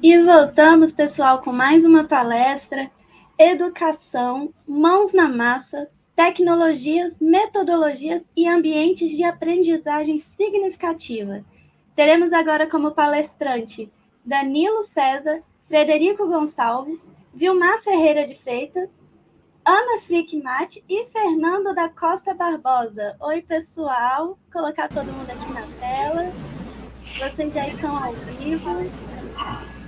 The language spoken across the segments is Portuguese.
E voltamos, pessoal, com mais uma palestra: Educação, Mãos na Massa, Tecnologias, Metodologias e Ambientes de Aprendizagem Significativa. Teremos agora como palestrante Danilo César, Frederico Gonçalves, Vilmar Ferreira de Freitas, Ana Flickmat e Fernando da Costa Barbosa. Oi, pessoal. Vou colocar todo mundo aqui na tela. Vocês já estão ao vivo.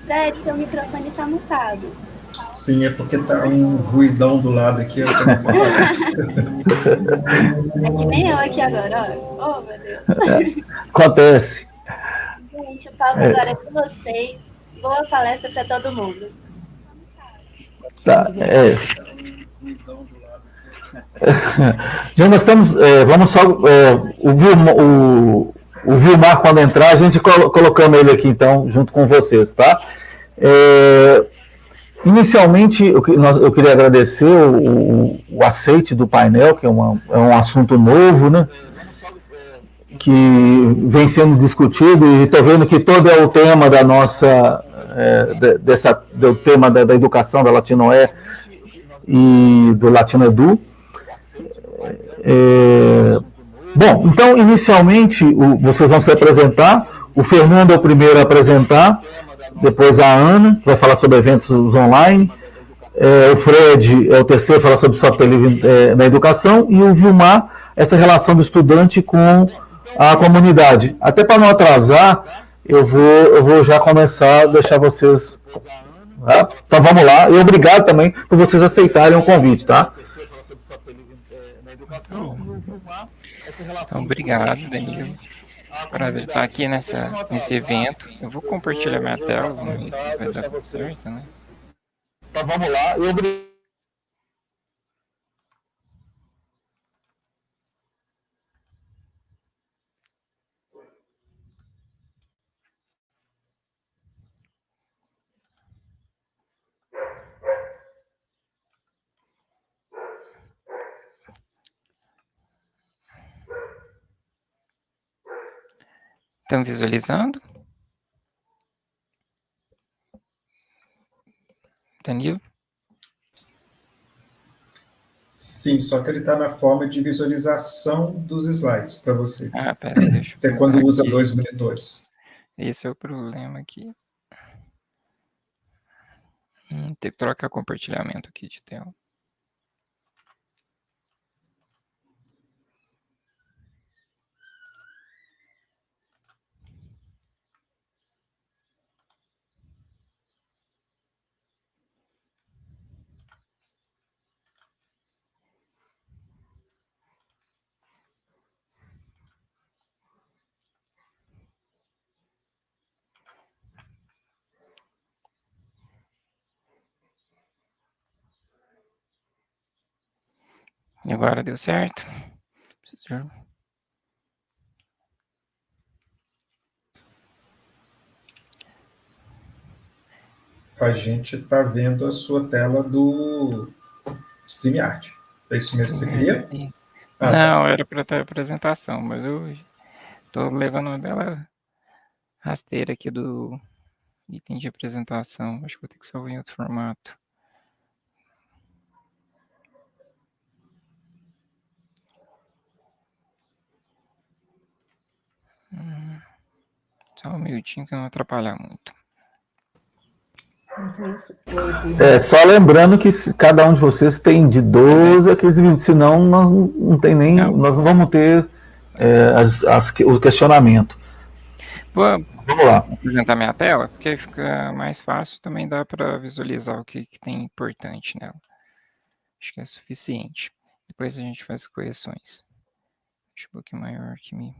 Fred, seu microfone está mutado. Sim, é porque tá um ruidão do lado aqui. Eu tô É que nem eu aqui agora, ó. Oh, meu Deus. Acontece. Gente, o papo agora é com vocês. Boa palestra para todo mundo. Tá, Já nós estamos, vamos só, o Vilmar, quando entrar, a gente colocamos ele aqui, então, junto com vocês, tá? Inicialmente, eu queria agradecer o aceite do painel, que é um assunto novo, né? Que vem sendo discutido, e estou vendo que todo é o tema da nossa, do tema da educação da Latinoe e do Latino Edu. Bom, então, inicialmente, vocês vão se apresentar. O Fernando é o primeiro a apresentar, depois a Ana, que vai falar sobre eventos online. O Fred é o terceiro a falar sobre software livre na educação. E o Vilmar, essa relação do estudante com a comunidade. Até para não atrasar, eu vou já começar a deixar vocês... Tá? Então, vamos lá. E obrigado também por vocês aceitarem o convite, tá? Então, obrigado, Danilo. Prazer estar aqui nesse evento. Eu vou compartilhar minha tela, vamos ver se vai dar certo, né? Então vamos lá. Estão visualizando? Danilo? Sim, só que ele está na forma de visualização dos slides para você. Ah, pera, deixa eu É quando usa aqui. 2 monitores. Esse é o problema aqui. Tem que trocar compartilhamento aqui de tela. E agora deu certo? A gente está vendo a sua tela do StreamYard. É isso mesmo que você queria? Não, era para ter apresentação, mas eu estou levando uma bela rasteira aqui do item de apresentação. Acho que vou ter que salvar em outro formato. Só um minutinho que não atrapalhar muito. Só lembrando que cada um de vocês tem de 12 a 15 minutos, senão nós nós não vamos ter o questionamento. Vamos lá. apresentar minha tela, porque fica mais fácil, também dá para visualizar o que tem importante nela. Acho que é suficiente. Depois a gente faz correções. Deixa um pouquinho maior que mim.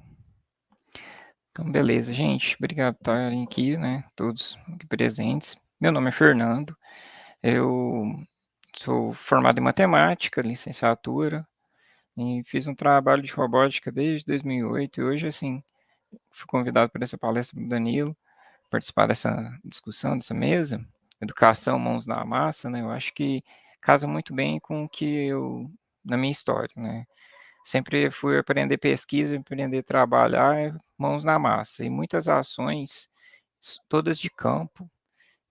Então, beleza, gente. Obrigado por estarem aqui, né? Todos aqui presentes. Meu nome é Fernando. Eu sou formado em matemática, licenciatura, e fiz um trabalho de robótica desde 2008. E hoje, assim, fui convidado para essa palestra do Danilo, participar dessa discussão, dessa mesa, educação, mãos na massa, né? Eu acho que casa muito bem com o que na minha história, né? Sempre fui aprender pesquisa, aprender a trabalhar, mãos na massa, e muitas ações, todas de campo,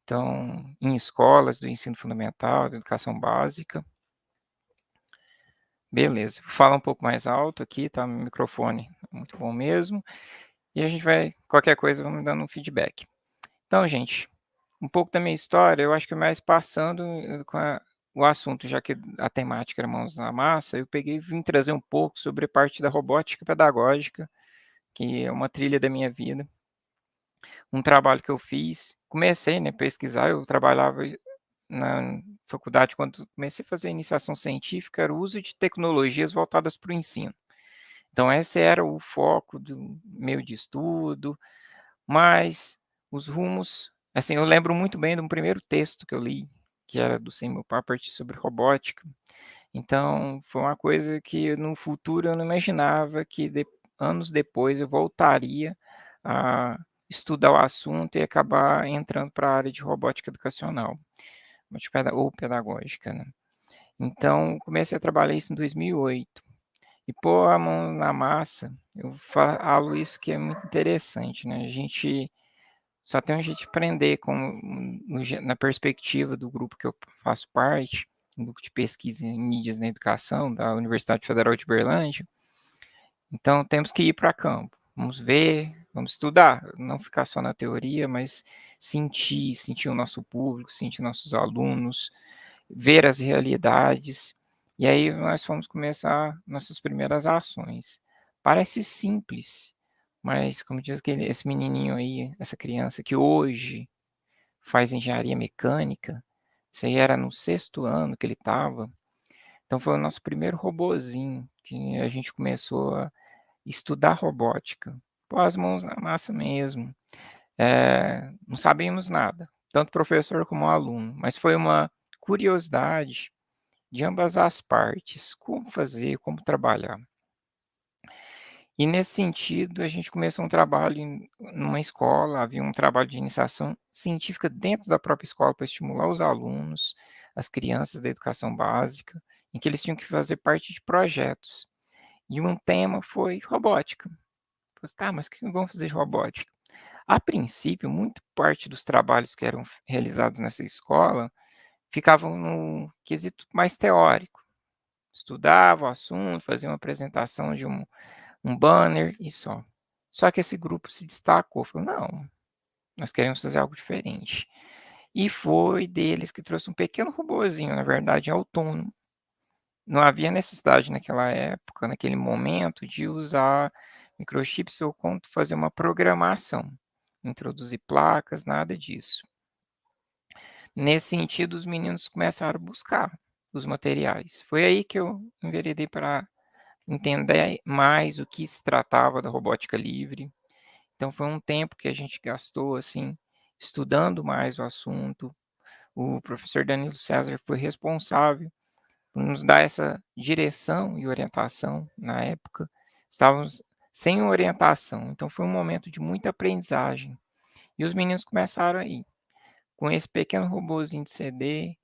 Então, em escolas do ensino fundamental, da educação básica. Beleza, vou falar um pouco mais alto aqui, tá? Meu microfone muito bom mesmo. E a gente vai, qualquer coisa, vamos dando um feedback. Então, gente, um pouco da minha história, eu acho que mais passando com o assunto, já que a temática era mãos na massa, eu peguei e vim trazer um pouco sobre a parte da robótica pedagógica, que é uma trilha da minha vida. Um trabalho que eu fiz, comecei, né, a pesquisar, eu trabalhava na faculdade, quando comecei a fazer a iniciação científica, era o uso de tecnologias voltadas para o ensino. Então esse era o foco do meu de estudo, mas os rumos, assim, eu lembro muito bem de um primeiro texto que eu li, que era do Seymour Papert sobre robótica. Então foi uma coisa que no futuro eu não imaginava que anos depois eu voltaria a estudar o assunto e acabar entrando para a área de robótica educacional ou pedagógica, né. Então, comecei a trabalhar isso em 2008. E pôr a mão na massa, eu falo isso que é muito interessante, né, a gente só tem um jeito de aprender na perspectiva do grupo que eu faço parte, um grupo de pesquisa em mídias na educação da Universidade Federal de Uberlândia. Então temos que ir para campo, vamos ver, vamos estudar, não ficar só na teoria, mas sentir o nosso público, sentir nossos alunos, ver as realidades, e aí nós fomos começar nossas primeiras ações. Parece simples, mas como diz esse menininho aí, essa criança que hoje faz engenharia mecânica, isso aí era no 6º ano que ele estava, então foi o nosso primeiro robozinho, que a gente começou a estudar robótica, pôr as mãos na massa mesmo. Não sabíamos nada, tanto professor como aluno, mas foi uma curiosidade de ambas as partes, como fazer, como trabalhar. E nesse sentido, a gente começou um trabalho numa escola, havia um trabalho de iniciação científica dentro da própria escola para estimular os alunos, as crianças da educação básica, em que eles tinham que fazer parte de projetos. E um tema foi robótica. Falei, tá, mas o que vamos fazer de robótica? A princípio, muito parte dos trabalhos que eram realizados nessa escola ficavam no quesito mais teórico. Estudava o assunto, fazia uma apresentação de um banner e só. Só que esse grupo se destacou, falou: "Não, nós queremos fazer algo diferente". E foi deles que trouxe um pequeno robozinho, na verdade autônomo. Não havia necessidade naquela época, naquele momento, de usar microchips ou fazer uma programação, introduzir placas, nada disso. Nesse sentido, os meninos começaram a buscar os materiais. Foi aí que eu enveredei para entender mais o que se tratava da robótica livre. Então foi um tempo que a gente gastou, assim, estudando mais o assunto. O professor Danilo César foi responsável por nos dar essa direção e orientação na época. Estávamos sem orientação, então foi um momento de muita aprendizagem. E os meninos começaram aí, com esse pequeno robozinho de CD,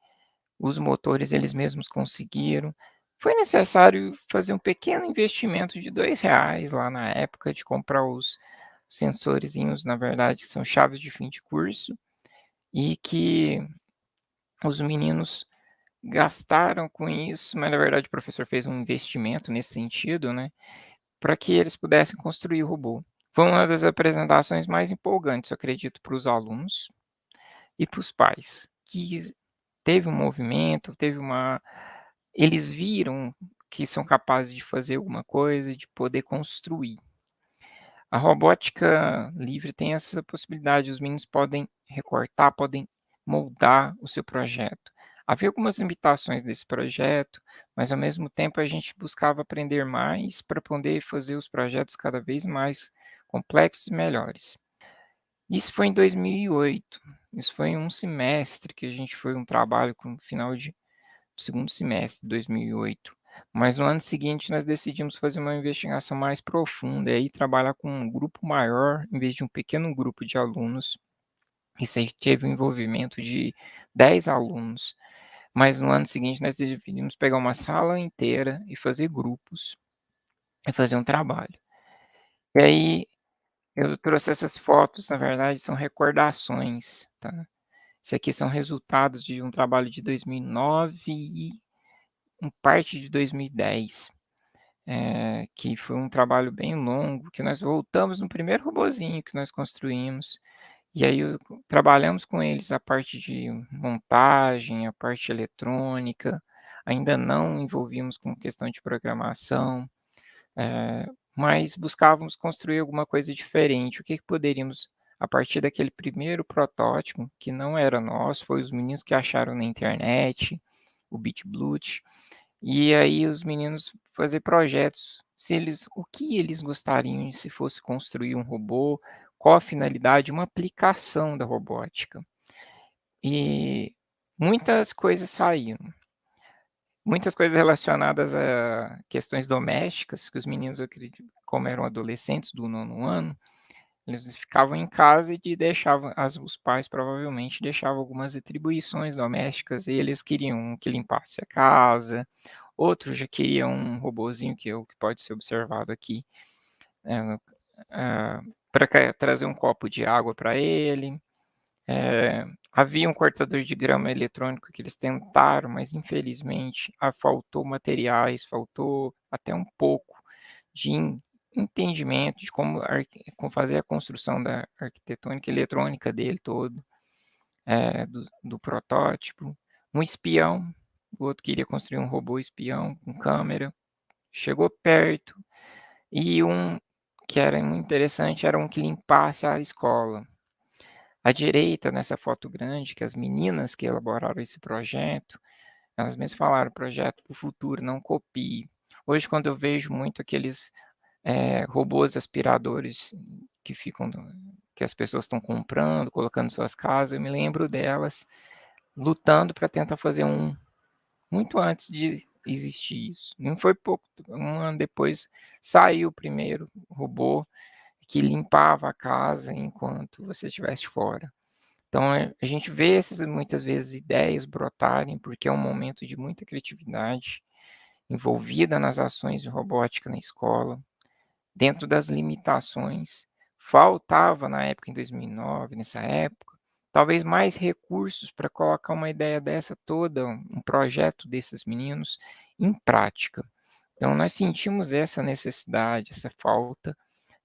os motores eles mesmos conseguiram. Foi necessário fazer um pequeno investimento de R$ 2 lá na época de comprar os sensorzinhos, na verdade, que são chaves de fim de curso, e que os meninos gastaram com isso, mas na verdade o professor fez um investimento nesse sentido, né, para que eles pudessem construir o robô. Foi uma das apresentações mais empolgantes, eu acredito, para os alunos e para os pais, que teve um movimento, eles viram que são capazes de fazer alguma coisa, de poder construir. A robótica livre tem essa possibilidade, os meninos podem recortar, podem moldar o seu projeto. Havia algumas limitações desse projeto, mas ao mesmo tempo a gente buscava aprender mais para poder fazer os projetos cada vez mais complexos e melhores. Isso foi em 2008, isso foi em um semestre que a gente foi um trabalho com o final de 2º semestre de 2008. Mas no ano seguinte nós decidimos fazer uma investigação mais profunda e aí trabalhar com um grupo maior em vez de um pequeno grupo de alunos. Isso aí teve um envolvimento de 10 alunos. Mas no ano seguinte nós decidimos pegar uma sala inteira e fazer grupos e fazer um trabalho. E aí eu trouxe essas fotos, na verdade são recordações, tá? Isso aqui são resultados de um trabalho de 2009 e parte de 2010, que foi um trabalho bem longo, que nós voltamos no primeiro robozinho que nós construímos, e aí trabalhamos com eles a parte de montagem, a parte eletrônica, ainda não envolvimos com questão de programação, mas buscávamos construir alguma coisa diferente. O que poderíamos, a partir daquele primeiro protótipo, que não era nosso, foi os meninos que acharam na internet, o BitBloot, e aí os meninos fazer projetos, o que eles gostariam se fosse construir um robô, qual a finalidade, uma aplicação da robótica. E muitas coisas saíram. Muitas coisas relacionadas a questões domésticas, que os meninos, eu acredito, como eram adolescentes do 9º ano, eles ficavam em casa e deixavam, os pais provavelmente deixavam algumas atribuições domésticas, e eles queriam que limpasse a casa, outros já queriam um robozinho que pode ser observado aqui, para trazer um copo de água para ele. Havia um cortador de grama eletrônico que eles tentaram, mas infelizmente faltou materiais, faltou até um pouco de entendimento de como fazer a construção da arquitetônica eletrônica dele todo, do protótipo. Um espião, o outro queria construir um robô espião com câmera, chegou perto, e um que era muito interessante era um que limpasse a escola. À direita, nessa foto grande, que as meninas que elaboraram esse projeto, elas mesmas falaram, projeto para o futuro, não copie. Hoje, quando eu vejo muito aqueles robôs aspiradores que as pessoas estão comprando, colocando em suas casas, eu me lembro delas lutando para tentar fazer um, muito antes de existir isso. Não foi pouco, um ano depois saiu o primeiro robô que limpava a casa enquanto você estivesse fora. Então, a gente vê muitas vezes ideias brotarem, porque é um momento de muita criatividade envolvida nas ações de robótica na escola, dentro das limitações. Faltava, na época, em 2009, nessa época, talvez mais recursos para colocar uma ideia dessa toda, um projeto desses meninos, em prática. Então, nós sentimos essa necessidade, essa falta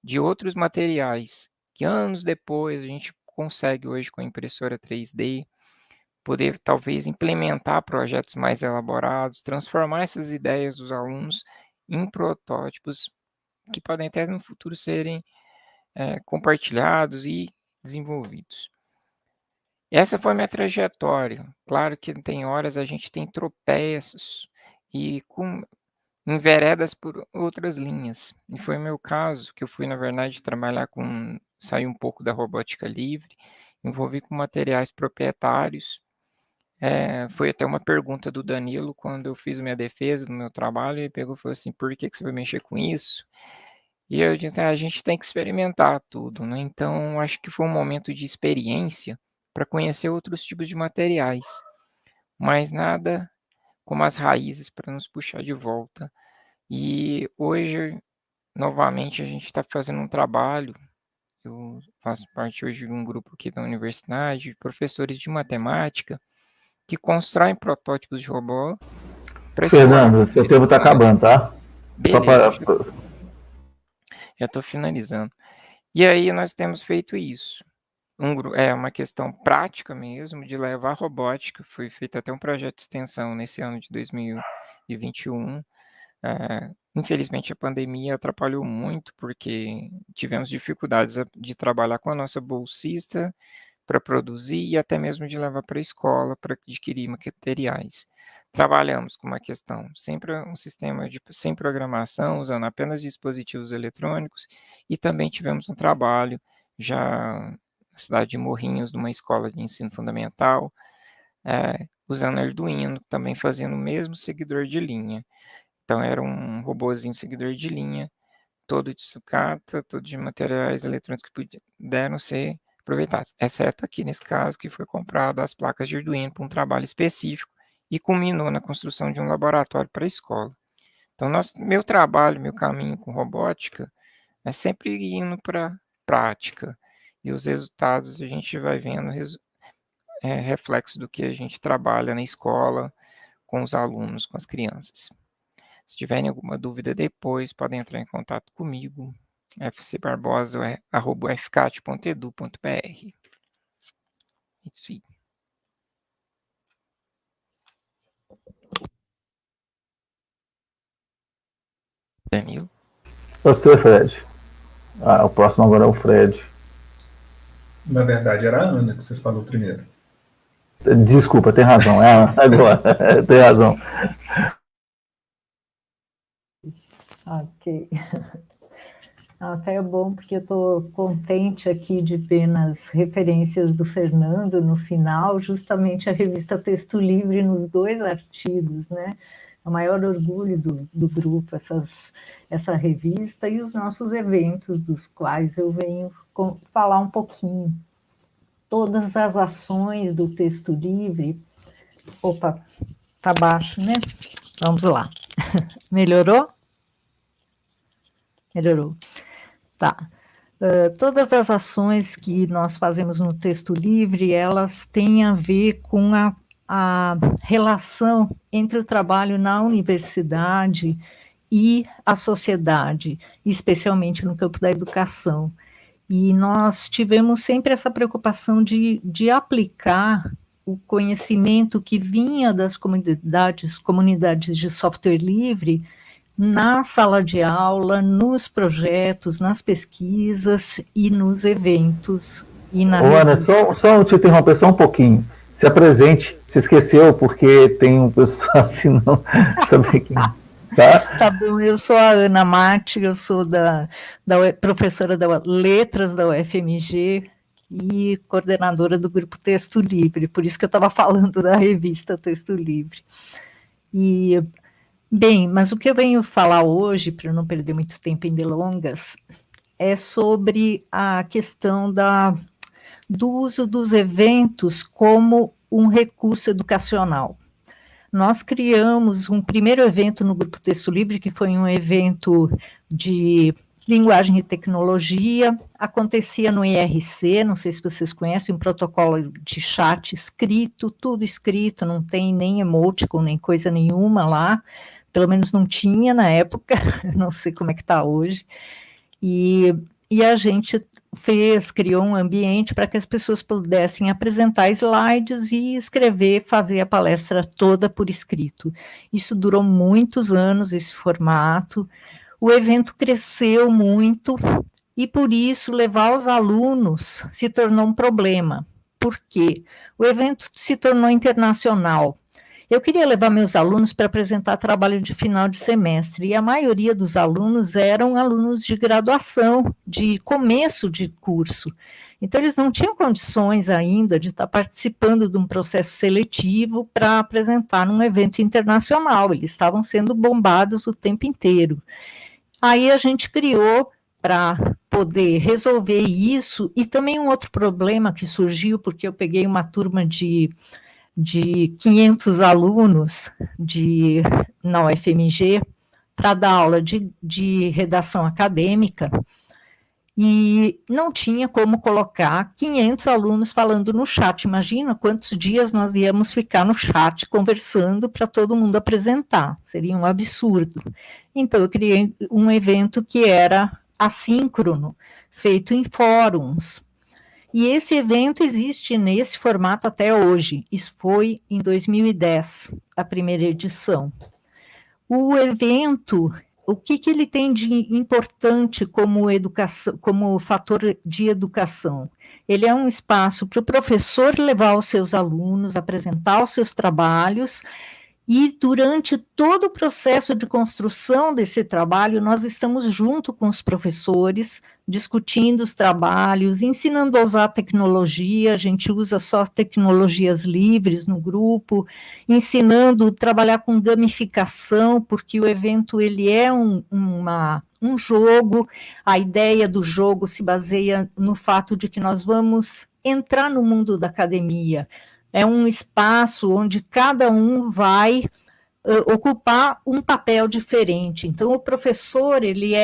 de outros materiais, que anos depois a gente consegue hoje com a impressora 3D, poder talvez implementar projetos mais elaborados, transformar essas ideias dos alunos em protótipos que podem até no futuro serem compartilhados e desenvolvidos. Essa foi a minha trajetória. Claro que tem horas a gente tem tropeços e enveredas por outras linhas. E foi o meu caso, que eu fui, na verdade, sair um pouco da robótica livre, envolvi com materiais proprietários. Foi até uma pergunta do Danilo, quando eu fiz minha defesa do meu trabalho, ele pegou e falou assim, por que você vai mexer com isso? E eu disse, a gente tem que experimentar tudo, né? Então, acho que foi um momento de experiência para conhecer outros tipos de materiais, mas nada como as raízes para nos puxar de volta. E hoje, novamente, a gente está fazendo um trabalho, eu faço parte hoje de um grupo aqui da universidade, de professores de matemática, que constroem protótipos de robô para Fernando, seu tempo está acabando, tá? Beleza, já estou finalizando. E aí nós temos feito isso. É uma questão prática mesmo, de levar robótica. Foi feito até um projeto de extensão nesse ano de 2021. Infelizmente, a pandemia atrapalhou muito, porque tivemos dificuldades de trabalhar com a nossa bolsista para produzir e até mesmo de levar para a escola para adquirir materiais. Trabalhamos com uma questão, sempre um sistema sem programação, usando apenas dispositivos eletrônicos, e também tivemos um trabalho já na cidade de Morrinhos, numa escola de ensino fundamental, usando Arduino, também fazendo o mesmo seguidor de linha. Então, era um robozinho seguidor de linha, todo de sucata, todo de materiais eletrônicos que puderam ser aproveitados, exceto aqui nesse caso, que foi comprado as placas de Arduino para um trabalho específico e culminou na construção de um laboratório para a escola. Então, meu trabalho, meu caminho com robótica é sempre indo para a prática, e os resultados a gente vai vendo reflexo do que a gente trabalha na escola, com os alunos, com as crianças. Se tiverem alguma dúvida depois, podem entrar em contato comigo, fcbarbosa@fcat.edu.br. Isso aí. Danilo? Você, Fred. O próximo agora é o Fred. Na verdade, era a Ana que você falou primeiro. Desculpa, tem razão. É a Ana agora. Tem razão. Ok. Até é bom, porque eu estou contente aqui de ver nas referências do Fernando no final, justamente a revista Texto Livre nos 2 artigos, né? É o maior orgulho do grupo, essa revista e os nossos eventos, dos quais eu venho falar um pouquinho. Todas as ações do Texto Livre... Opa, tá baixo, né? Vamos lá. Melhorou? Melhorou. Tá. Todas as ações que nós fazemos no Texto Livre, elas têm a ver com a relação entre o trabalho na universidade e a sociedade, especialmente no campo da educação. E nós tivemos sempre essa preocupação de aplicar o conhecimento que vinha das comunidades de software livre na sala de aula, nos projetos, nas pesquisas e nos eventos. E na Ana, só te interromper só um pouquinho. Se apresente, se esqueceu, porque tem um pessoal assim, não sabe quem. Tá bom, eu sou a Ana Matti, eu sou professora da Letras da UFMG e coordenadora do Grupo Texto Livre, por isso que eu estava falando da revista Texto Livre. Bem, mas o que eu venho falar hoje, para não perder muito tempo em delongas, é sobre a questão do uso dos eventos como um recurso educacional. Nós criamos um primeiro evento no Grupo Texto Livre, que foi um evento de linguagem e tecnologia, acontecia no IRC, não sei se vocês conhecem, um protocolo de chat escrito, tudo escrito, não tem nem emoticon, nem coisa nenhuma lá, pelo menos não tinha na época, não sei como é que está hoje, e a gente criou um ambiente para que as pessoas pudessem apresentar slides e escrever, fazer a palestra toda por escrito. Isso durou muitos anos, esse formato. O evento cresceu muito e, por isso, levar os alunos se tornou um problema. Por quê? O evento se tornou internacional. Eu queria levar meus alunos para apresentar trabalho de final de semestre, e a maioria dos alunos eram alunos de graduação, de começo de curso. Então, eles não tinham condições ainda de estar participando de um processo seletivo para apresentar num evento internacional, eles estavam sendo bombados o tempo inteiro. Aí a gente criou, para poder resolver isso, e também um outro problema que surgiu, porque eu peguei uma turma de 500 alunos na UFMG para dar aula de redação acadêmica, e não tinha como colocar 500 alunos falando no chat. Imagina quantos dias nós íamos ficar no chat conversando para todo mundo apresentar, seria um absurdo. Então eu criei um evento que era assíncrono, feito em fóruns. E esse evento existe nesse formato até hoje. Isso foi em 2010, a primeira edição. O evento, o que ele tem de importante como fator de educação? Ele é um espaço para o professor levar os seus alunos, apresentar os seus trabalhos, e durante todo o processo de construção desse trabalho, nós estamos junto com os professores, discutindo os trabalhos, ensinando a usar a tecnologia, a gente usa só tecnologias livres no grupo, ensinando a trabalhar com gamificação, porque o evento ele é um jogo, a ideia do jogo se baseia no fato de que nós vamos entrar no mundo da academia. É um espaço onde cada um vai ocupar um papel diferente. Então, o professor, ele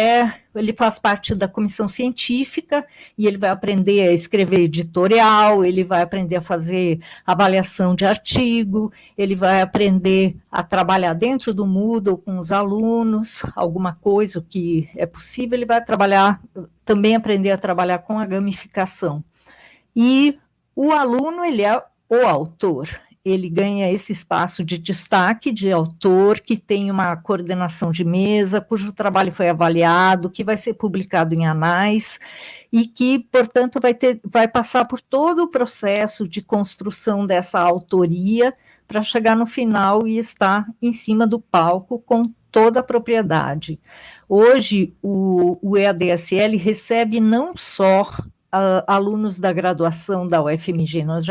faz parte da comissão científica e ele vai aprender a escrever editorial, ele vai aprender a fazer avaliação de artigo, ele vai aprender a trabalhar dentro do Moodle com os alunos, alguma coisa que é possível, ele vai também aprender a trabalhar com a gamificação. E o aluno, ele é o autor. Ele ganha esse espaço de destaque de autor, que tem uma coordenação de mesa, cujo trabalho foi avaliado, que vai ser publicado em anais, e que, portanto, vai passar por todo o processo de construção dessa autoria, para chegar no final e estar em cima do palco com toda a propriedade. Hoje, o EADSL recebe não só alunos da graduação da UFMG, nós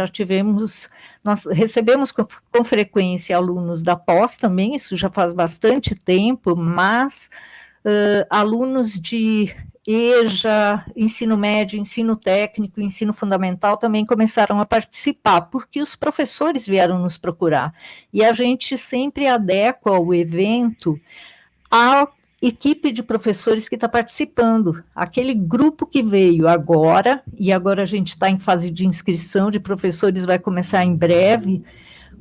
recebemos com frequência alunos da pós também, isso já faz bastante tempo, mas alunos de EJA, ensino médio, ensino técnico, ensino fundamental também começaram a participar, porque os professores vieram nos procurar, e a gente sempre adequa o evento a equipe de professores que está participando, aquele grupo que veio agora, e agora a gente está em fase de inscrição de professores, vai começar em breve.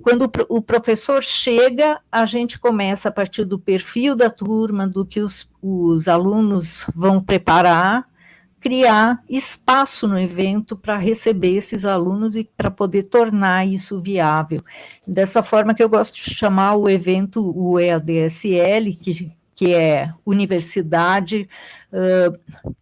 Quando o professor chega, a gente começa a partir do perfil da turma, do que os alunos vão preparar, criar espaço no evento para receber esses alunos e para poder tornar isso viável. Dessa forma que eu gosto de chamar o evento o EADSL, que é Universidade,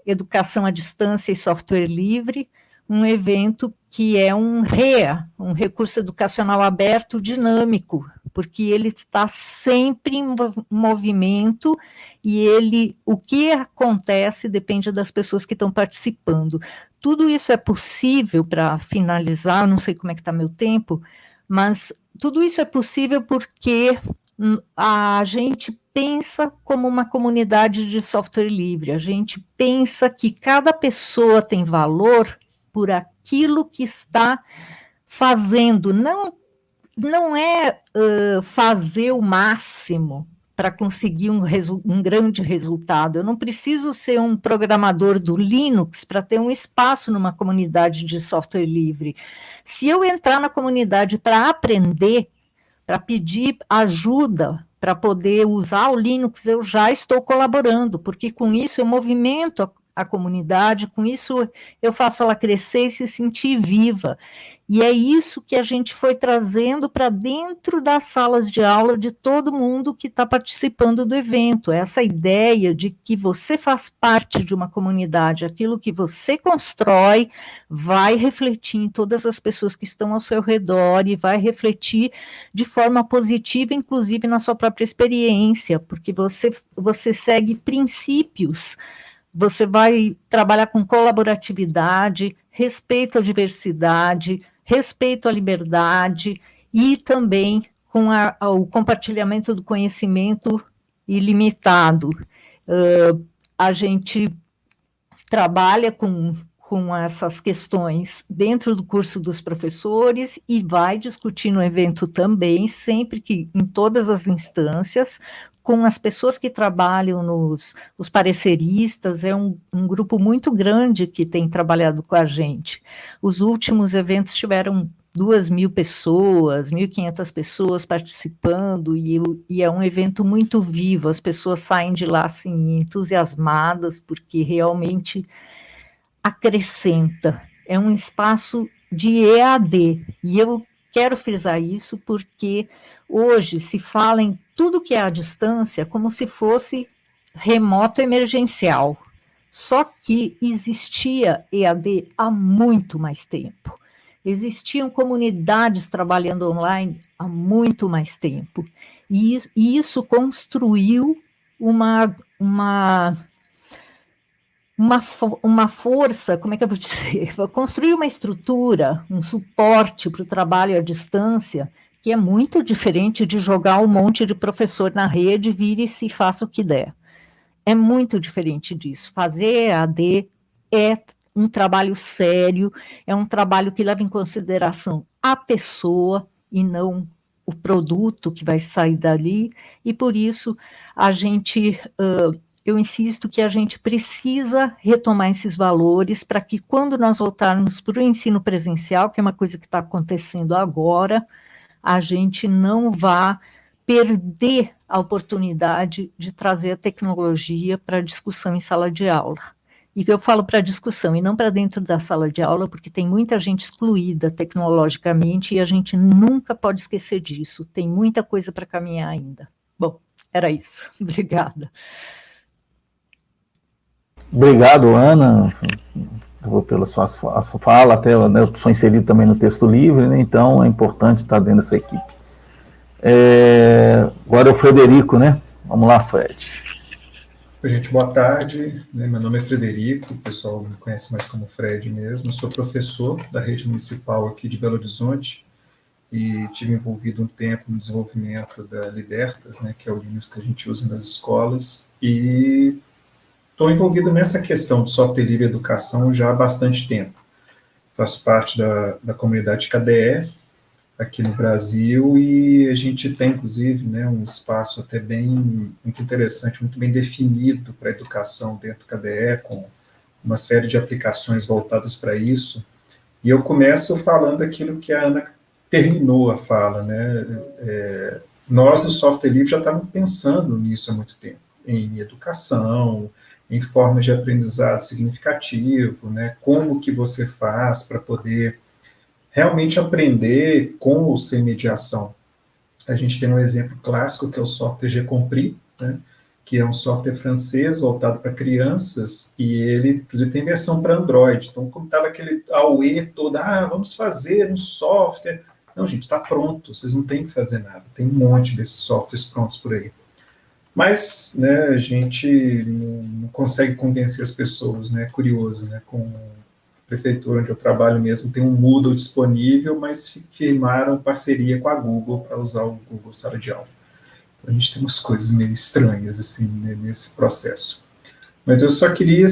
Educação à Distância e Software Livre, um evento que é um REA, um recurso educacional aberto dinâmico, porque ele está sempre em movimento e o que acontece depende das pessoas que estão participando. Tudo isso é possível, para finalizar, não sei como é que está meu tempo, mas tudo isso é possível porque a gente pensa como uma comunidade de software livre, a gente pensa que cada pessoa tem valor por aquilo que está fazendo, não é fazer o máximo para conseguir um grande resultado. Eu não preciso ser um programador do Linux para ter um espaço numa comunidade de software livre. Se eu entrar na comunidade para aprender, para pedir ajuda, para poder usar o Linux, eu já estou colaborando, porque com isso eu movimento a comunidade, com isso eu faço ela crescer e se sentir viva. E é isso que a gente foi trazendo para dentro das salas de aula de todo mundo que está participando do evento, essa ideia de que você faz parte de uma comunidade, aquilo que você constrói vai refletir em todas as pessoas que estão ao seu redor e vai refletir de forma positiva, inclusive na sua própria experiência, porque você segue princípios. Você vai trabalhar com colaboratividade, respeito à diversidade, respeito à liberdade e também com o compartilhamento do conhecimento ilimitado. A gente trabalha com essas questões dentro do curso dos professores e vai discutir no evento também, sempre que em todas as instâncias, com as pessoas que trabalham os pareceristas, é um grupo muito grande que tem trabalhado com a gente. Os últimos eventos tiveram 2.000 pessoas, 1.500 pessoas participando, e é um evento muito vivo, as pessoas saem de lá assim, entusiasmadas, porque realmente acrescenta, é um espaço de EAD, e eu quero frisar isso porque hoje se fala em tudo que é à distância como se fosse remoto emergencial, só que existia EAD há muito mais tempo, existiam comunidades trabalhando online há muito mais tempo, e isso construiu uma força, como é que eu vou dizer? Construir uma estrutura, um suporte para o trabalho à distância, que é muito diferente de jogar um monte de professor na rede, vire-se e faça o que der. É muito diferente disso. Fazer EAD é um trabalho sério, é um trabalho que leva em consideração a pessoa e não o produto que vai sair dali, e por isso eu insisto que a gente precisa retomar esses valores para que quando nós voltarmos para o ensino presencial, que é uma coisa que está acontecendo agora, a gente não vá perder a oportunidade de trazer a tecnologia para a discussão em sala de aula. E eu falo para discussão e não para dentro da sala de aula, porque tem muita gente excluída tecnologicamente e a gente nunca pode esquecer disso. Tem muita coisa para caminhar ainda. Bom, era isso. Obrigada. Obrigado, Ana, pela sua fala, até eu sou inserido também no texto livre, né, então é importante estar dentro dessa equipe. Agora é o Frederico, né? Vamos lá, Fred. Gente, boa tarde, né? Meu nome é Frederico, o pessoal me conhece mais como Fred mesmo, eu sou professor da rede municipal aqui de Belo Horizonte e tive envolvido um tempo no desenvolvimento da Libertas, né, que é o Linux que a gente usa nas escolas, e estou envolvido nessa questão de software livre e educação já há bastante tempo. Faço parte da comunidade KDE aqui no Brasil e a gente tem, inclusive, né, um espaço até muito interessante, muito bem definido para a educação dentro do KDE, com uma série de aplicações voltadas para isso. E eu começo falando aquilo que a Ana terminou a fala, né? Nós, do software livre, já estávamos pensando nisso há muito tempo, em educação, em formas de aprendizado significativo, né? Como que você faz para poder realmente aprender com ou sem mediação. A gente tem um exemplo clássico, que é o software Gcompris, né? Que é um software francês voltado para crianças, e ele, inclusive, tem versão para Android. Então, como estava aquele auê todo, vamos fazer um software. Não, gente, está pronto, vocês não têm que fazer nada. Tem um monte desses softwares prontos por aí. Mas, né, a gente não consegue convencer as pessoas, né, é curioso, né, com a prefeitura onde eu trabalho mesmo, tem um Moodle disponível, mas firmaram parceria com a Google para usar o Google Sala de Aula. Então, a gente tem umas coisas meio estranhas, assim, né, nesse processo. Mas eu só queria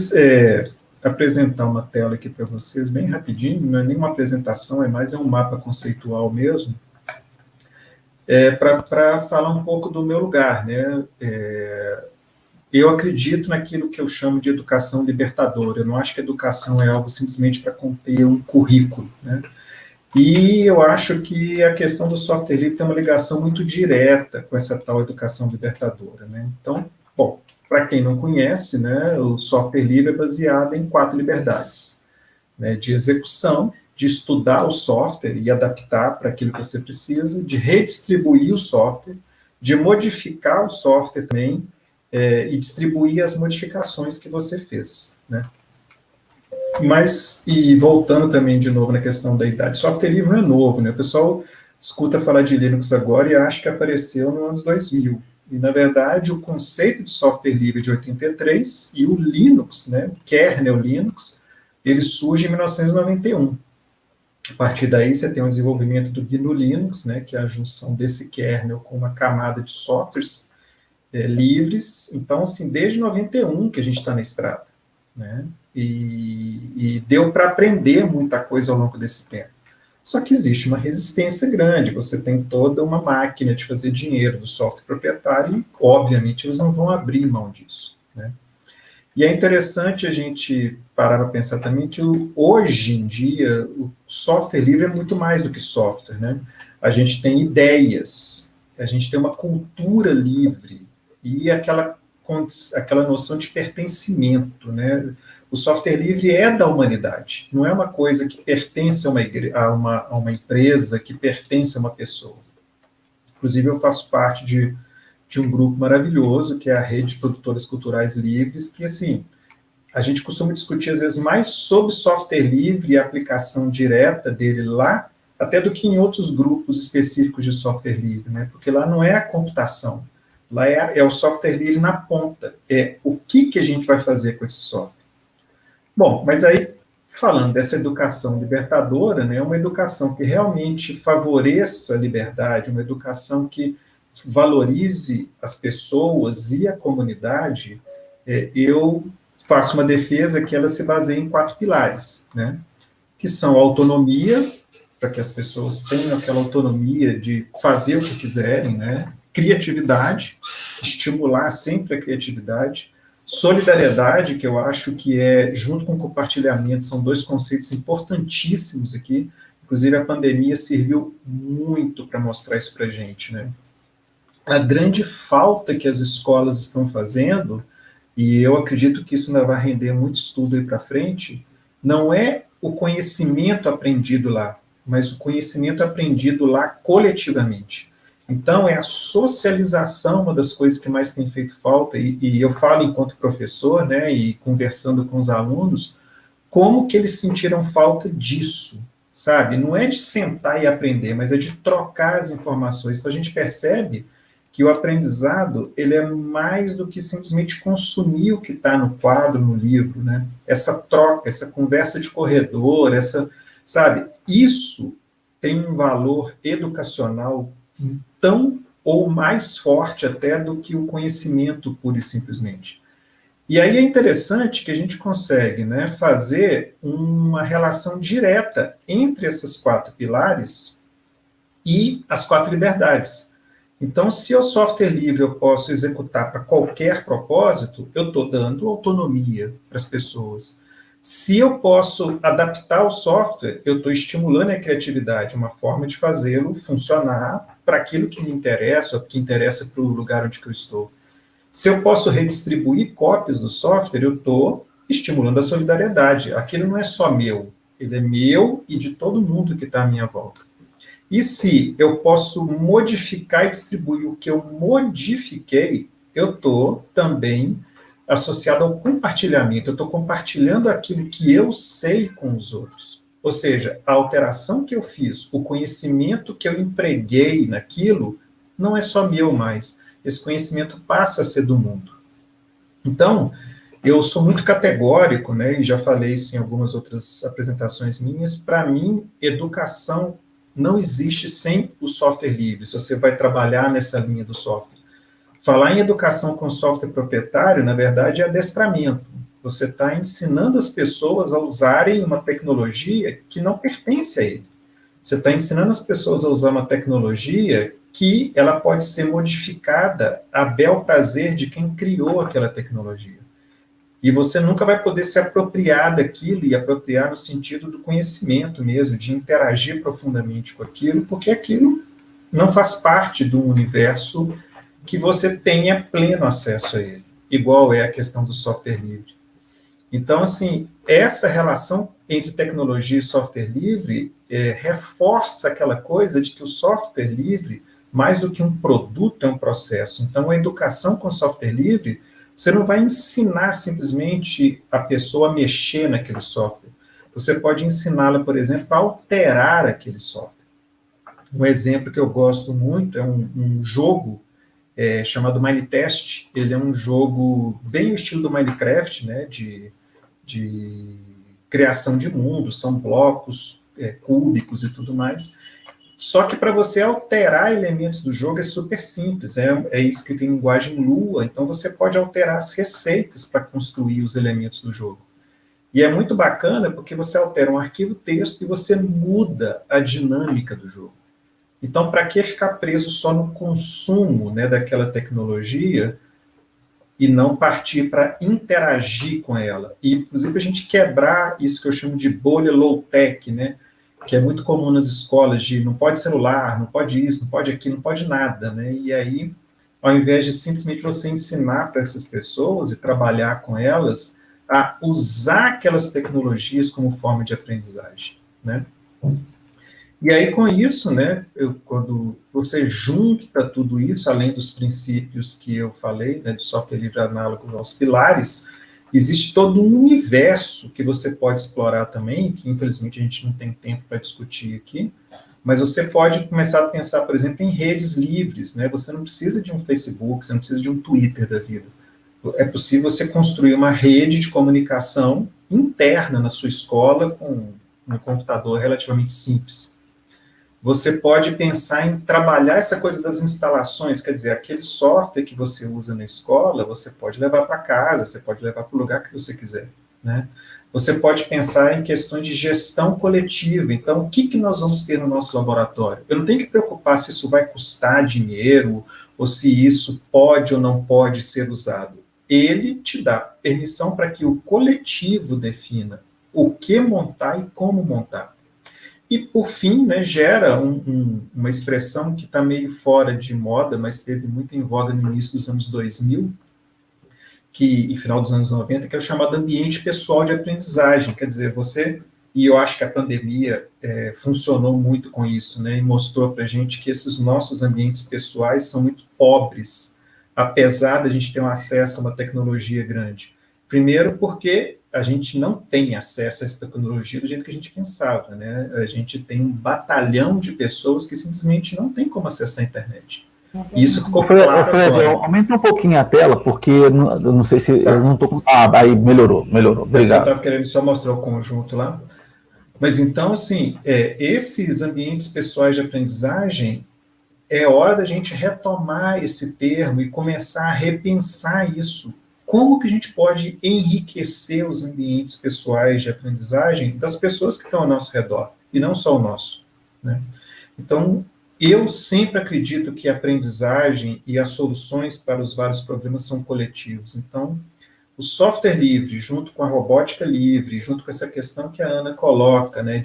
apresentar uma tela aqui para vocês, bem rapidinho, não é nenhuma apresentação, é um mapa conceitual mesmo, para falar um pouco do meu lugar, né? Eu acredito naquilo que eu chamo de educação libertadora. Eu não acho que educação é algo simplesmente para conter um currículo, né? E eu acho que a questão do software livre tem uma ligação muito direta com essa tal educação libertadora, né? Então, bom, para quem não conhece, né, o software livre é baseado em 4 liberdades, né, de execução, de estudar o software e adaptar para aquilo que você precisa, de redistribuir o software, de modificar o software também, e distribuir as modificações que você fez, né? Mas, e voltando também de novo na questão da idade, software livre não é novo, né? O pessoal escuta falar de Linux agora e acha que apareceu nos anos 2000. E, na verdade, o conceito de software livre é de 83 e o Linux, né, o kernel Linux, ele surge em 1991. A partir daí, você tem o desenvolvimento do GNU Linux, né, que é a junção desse kernel com uma camada de softwares livres. Então, assim, desde 91 que a gente está na estrada, né, e deu para aprender muita coisa ao longo desse tempo. Só que existe uma resistência grande, você tem toda uma máquina de fazer dinheiro do software proprietário e, obviamente, eles não vão abrir mão disso, né. E é interessante a gente parar para pensar também que hoje em dia o software livre é muito mais do que software, né? A gente tem ideias, a gente tem uma cultura livre e aquela noção de pertencimento, né? O software livre é da humanidade, não é uma coisa que pertence a uma empresa, que pertence a uma pessoa. Inclusive, eu faço parte de um grupo maravilhoso, que é a Rede de Produtores Culturais Livres, que, assim, a gente costuma discutir, às vezes, mais sobre software livre e a aplicação direta dele lá, até do que em outros grupos específicos de software livre, né? Porque lá não é a computação, lá é o software livre na ponta, é o que a gente vai fazer com esse software. Bom, mas aí, falando dessa educação libertadora, né, uma educação que realmente favoreça a liberdade, uma educação que valorize as pessoas e a comunidade, eu faço uma defesa que ela se baseia em 4 pilares, né, que são a autonomia, para que as pessoas tenham aquela autonomia de fazer o que quiserem, né? Criatividade, estimular sempre a criatividade, solidariedade, que eu acho que junto com compartilhamento, são dois conceitos importantíssimos aqui. Inclusive, a pandemia serviu muito para mostrar isso para a gente, né? A grande falta que as escolas estão fazendo, e eu acredito que isso ainda vai render muito estudo aí para frente, não é o conhecimento aprendido lá, mas o conhecimento aprendido lá coletivamente. Então, é a socialização uma das coisas que mais tem feito falta, e eu falo enquanto professor, né, e conversando com os alunos, como que eles sentiram falta disso, sabe? Não é de sentar e aprender, mas é de trocar as informações. Então, a gente percebe que o aprendizado, ele é mais do que simplesmente consumir o que está no quadro, no livro, né? Essa troca, essa conversa de corredor, sabe? Isso tem um valor educacional tão ou mais forte até do que o conhecimento pura e simplesmente. E aí é interessante que a gente consegue, né, fazer uma relação direta entre esses 4 pilares e as 4 liberdades. Então, se o software livre eu posso executar para qualquer propósito, eu estou dando autonomia para as pessoas. Se eu posso adaptar o software, eu estou estimulando a criatividade, uma forma de fazê-lo funcionar para aquilo que me interessa, ou que interessa para o lugar onde eu estou. Se eu posso redistribuir cópias do software, eu estou estimulando a solidariedade. Aquilo não é só meu, ele é meu e de todo mundo que está à minha volta. E se eu posso modificar e distribuir o que eu modifiquei, eu estou também associado ao compartilhamento, eu estou compartilhando aquilo que eu sei com os outros. Ou seja, a alteração que eu fiz, o conhecimento que eu empreguei naquilo, não é só meu mais. Esse conhecimento passa a ser do mundo. Então, eu sou muito categórico, né, e já falei isso em algumas outras apresentações minhas, para mim, educação não existe sem o software livre, se você vai trabalhar nessa linha do software. Falar em educação com software proprietário, na verdade, é adestramento. Você está ensinando as pessoas a usarem uma tecnologia que não pertence a ele. Você está ensinando as pessoas a usar uma tecnologia que ela pode ser modificada a bel prazer de quem criou aquela tecnologia. E você nunca vai poder se apropriar daquilo, e apropriar no sentido do conhecimento mesmo, de interagir profundamente com aquilo, porque aquilo não faz parte do universo que você tenha pleno acesso a ele, igual é a questão do software livre. Então, assim, essa relação entre tecnologia e software livre reforça aquela coisa de que o software livre, mais do que um produto, é um processo. Então, a educação com software livre, você não vai ensinar simplesmente a pessoa a mexer naquele software. Você pode ensiná-la, por exemplo, a alterar aquele software. Um exemplo que eu gosto muito é um jogo chamado Minetest. Ele é um jogo bem o estilo do Minecraft, né, de criação de mundo, são blocos cúbicos e tudo mais. Só que para você alterar elementos do jogo é super simples, é escrito em linguagem Lua, então você pode alterar as receitas para construir os elementos do jogo. E é muito bacana porque você altera um arquivo texto e você muda a dinâmica do jogo. Então, para que ficar preso só no consumo, né, daquela tecnologia e não partir para interagir com ela? E, inclusive, a gente quebrar isso que eu chamo de bolha low-tech, né, que é muito comum nas escolas, de não pode celular, não pode isso, não pode aquilo, não pode nada, né? E aí, ao invés de simplesmente você ensinar para essas pessoas e trabalhar com elas, a usar aquelas tecnologias como forma de aprendizagem, né? E aí, com isso, né, quando você junta tudo isso, além dos princípios que eu falei, né, de software livre análogo aos pilares, existe todo um universo que você pode explorar também, que infelizmente a gente não tem tempo para discutir aqui, mas você pode começar a pensar, por exemplo, em redes livres, né? Você não precisa de um Facebook, você não precisa de um Twitter da vida. É possível você construir uma rede de comunicação interna na sua escola com um computador relativamente simples. Você pode pensar em trabalhar essa coisa das instalações, quer dizer, aquele software que você usa na escola, você pode levar para casa, você pode levar para o lugar que você quiser. né? Você pode pensar em questões de gestão coletiva. Então, o que nós vamos ter no nosso laboratório? Eu não tenho que preocupar se isso vai custar dinheiro ou se isso pode ou não pode ser usado. Ele te dá permissão para que o coletivo defina o que montar e como montar. E, por fim, né, gera uma expressão que está meio fora de moda, mas esteve muito em voga no início dos anos 2000, e final dos anos 90, que é o chamado ambiente pessoal de aprendizagem. Quer dizer, e eu acho que a pandemia funcionou muito com isso, né, e mostrou para a gente que esses nossos ambientes pessoais são muito pobres, apesar da gente ter um acesso a uma tecnologia grande. Primeiro porque a gente não tem acesso a essa tecnologia do jeito que a gente pensava, né? A gente tem um batalhão de pessoas que simplesmente não tem como acessar a internet. E isso ficou claro. Fred, aumenta um pouquinho a tela, porque eu não sei se eu não estou... aí melhorou. Obrigado. Eu estava querendo só mostrar o conjunto lá. Mas então, assim, esses ambientes pessoais de aprendizagem, é hora da gente retomar esse termo e começar a repensar isso. Como que a gente pode enriquecer os ambientes pessoais de aprendizagem das pessoas que estão ao nosso redor, e não só o nosso, né? Então, eu sempre acredito que a aprendizagem e as soluções para os vários problemas são coletivos. Então, o software livre, junto com a robótica livre, junto com essa questão que a Ana coloca, né,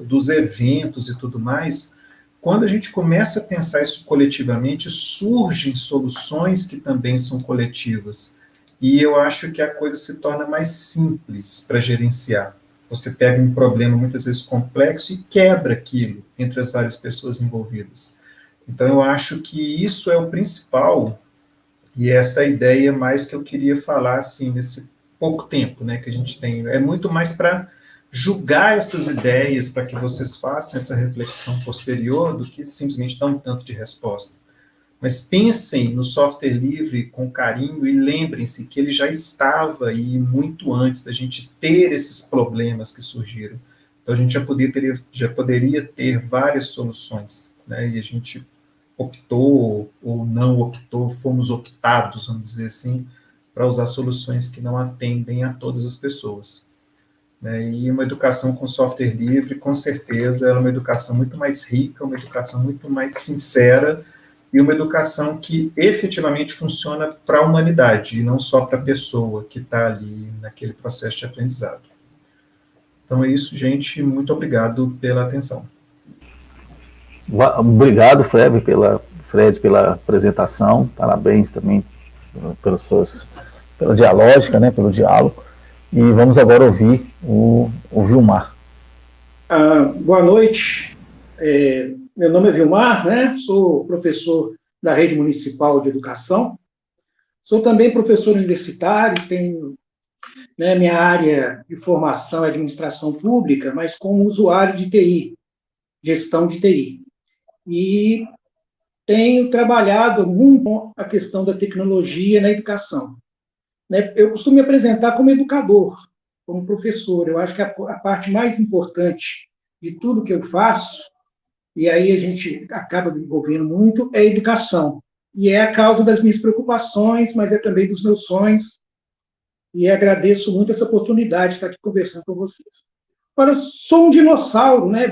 dos eventos e tudo mais, quando a gente começa a pensar isso coletivamente, surgem soluções que também são coletivas. E eu acho que a coisa se torna mais simples para gerenciar. Você pega um problema muitas vezes complexo e quebra aquilo entre as várias pessoas envolvidas. Então, eu acho que isso é o principal, e essa ideia mais que eu queria falar, assim, nesse pouco tempo, né, que a gente tem. É muito mais para julgar essas ideias, para que vocês façam essa reflexão posterior, do que simplesmente dar um tanto de resposta. Mas pensem no software livre com carinho e lembrem-se que ele já estava aí muito antes da gente ter esses problemas que surgiram. Então, a gente já poderia ter várias soluções, né? E a gente optou ou não optou, fomos optados, vamos dizer assim, para usar soluções que não atendem a todas as pessoas, né? E uma educação com software livre, com certeza, é uma educação muito mais rica, uma educação muito mais sincera, e uma educação que efetivamente funciona para a humanidade, e não só para a pessoa que está ali naquele processo de aprendizado. Então é isso, gente. Muito obrigado pela atenção. Obrigado, Fred, pela apresentação. Parabéns também pela dialógica, né, pelo diálogo. E vamos agora ouvir o Vilmar. Boa noite. Meu nome é Vilmar, né? Sou professor da Rede Municipal de Educação. Sou também professor universitário, tenho, né, minha área de formação é administração pública, mas como usuário de TI, gestão de TI. E tenho trabalhado muito com a questão da tecnologia na educação. Eu costumo me apresentar como educador, como professor. Eu acho que a parte mais importante de tudo que eu faço, e aí a gente acaba me envolvendo muito, é a educação. E é a causa das minhas preocupações, mas é também dos meus sonhos. E agradeço muito essa oportunidade de estar aqui conversando com vocês. Agora, sou um dinossauro, né?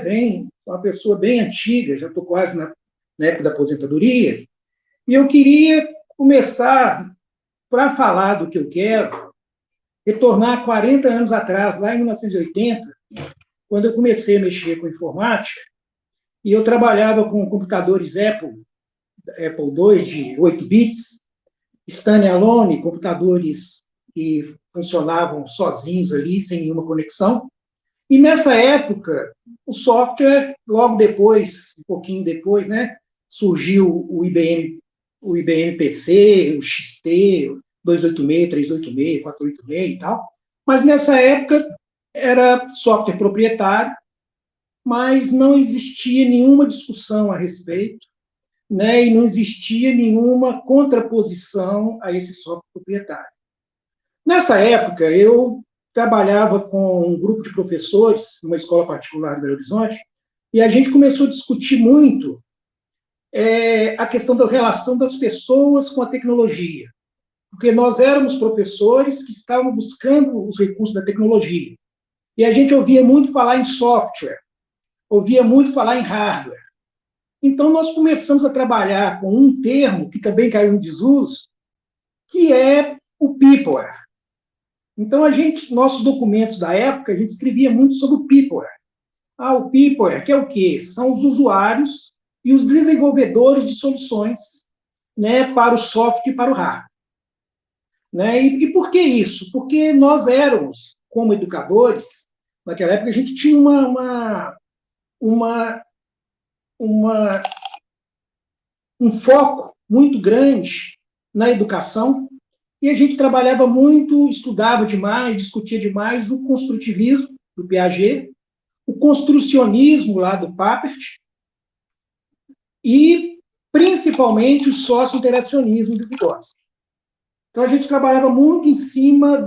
Uma pessoa bem antiga, já estou quase na época da aposentadoria, e eu queria começar, para falar do que eu quero, retornar 40 anos atrás, lá em 1980, quando eu comecei a mexer com informática, e eu trabalhava com computadores Apple II de 8 bits, standalone, computadores que funcionavam sozinhos ali, sem nenhuma conexão. E nessa época, o software, logo depois, um pouquinho depois, né, surgiu o IBM PC, o XT, 286, 386, 486 e tal. Mas nessa época era software proprietário, mas não existia nenhuma discussão a respeito, né, e não existia nenhuma contraposição a esse software proprietário. Nessa época, eu trabalhava com um grupo de professores numa escola particular em Belo Horizonte, e a gente começou a discutir muito a questão da relação das pessoas com a tecnologia. porque nós éramos professores que estavam buscando os recursos da tecnologia. E a gente ouvia muito falar em software, ouvia muito falar em hardware. Então, nós começamos a trabalhar com um termo que também caiu em desuso, que é o peopleware. Então, nossos documentos da época, a gente escrevia muito sobre o peopleware. O peopleware, que é o quê? São os usuários e os desenvolvedores de soluções, né, para o software e para o hardware. Né? E por que isso? Porque nós éramos, como educadores, naquela época a gente tinha um foco muito grande na educação, e a gente trabalhava muito, estudava demais, discutia demais o construtivismo, do Piaget, o construcionismo lá do Papert, e principalmente o socio-interacionismo do Vygotsky. Então, a gente trabalhava muito em cima